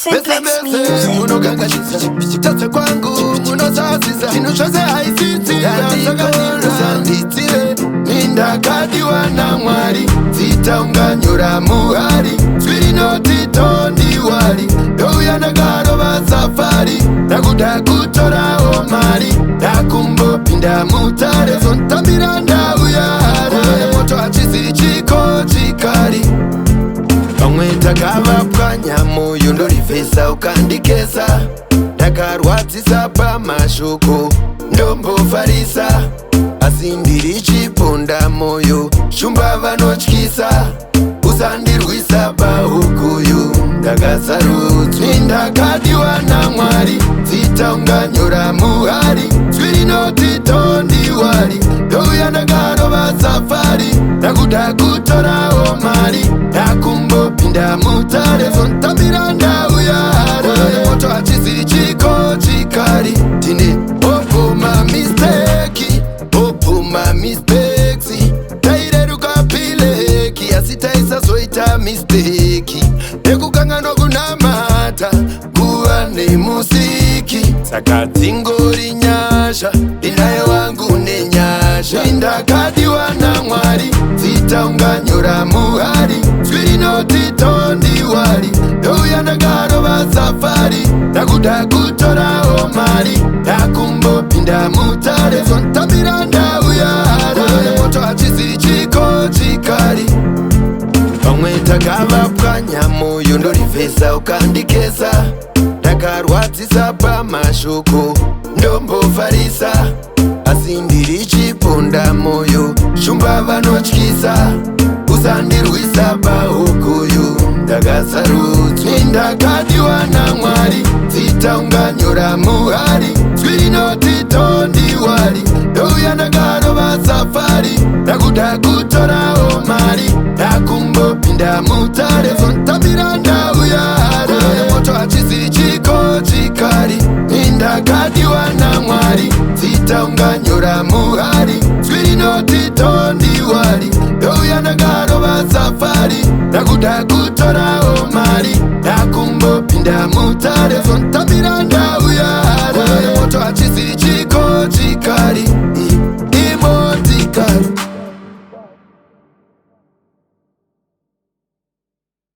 Simplex Music. Munogangashisa chitatse kwangu munosasisa chinu chose haisitsi yasakanisa nditsire nindakadiwa naMwari dzitaunganyura muhari zvirinotito ndiwari ndouya ndakarova safari ndakuda kutorawo mari ndakumbopinda mutare zontambira ndauya hare moto hachisi chiko chikari pamwe takavapwanya moyo ndorifesa ukandikesa ndakarwadzisa pamashoko ndombofarisa asi ndiri chiponda moyo shumba vanotyisa usandirwisa pahukuyu ndakasarudzwi ndakadiwa naMwari dzitaunganyura muhari zvirinotito ndiwari ndouya ndakarova safari ndakuda kutorawo mari ndakumbopinda mutare zontambira ndauya hare moto hachisi chiko chikari tine opuma misteki taireruka pileki asi taisazoita misteki nekukanga nokunamata kuva nemusiki saka dzingori nyasha ndinaye wangu nenyasha ndakadiwa naMwari dzitaunganyura muhari zvirinotito ndiwari ndouya ndakarova safari ndakuda kutorawo mari ndakumbopinda mutare zontambira ndauya hare moto hachisi chiko chikari pamwe takavapwanya moyo ndorifesa ukandikesa ndakarwadzisa pamashoko ndombofarisa asi ndiri chiponda moyo shumba vanotyisa usandirwisa pahukuyu ndakasarudzwi ndakadiwa naMwari dzitaunganyura muhari zvirinotito ndiwari ndouya ndakarova safari ndakuda kutorawo mari ndakumbopinda mutare zontambira ndauya hare moto hachisi chiko chikari ndakadiwa naMwari dzitaunganyura muhari zvirinotito ndiwari ndouya ndakarova safari ndakuda kutorawo mari ndakumbopinda mutare zontambira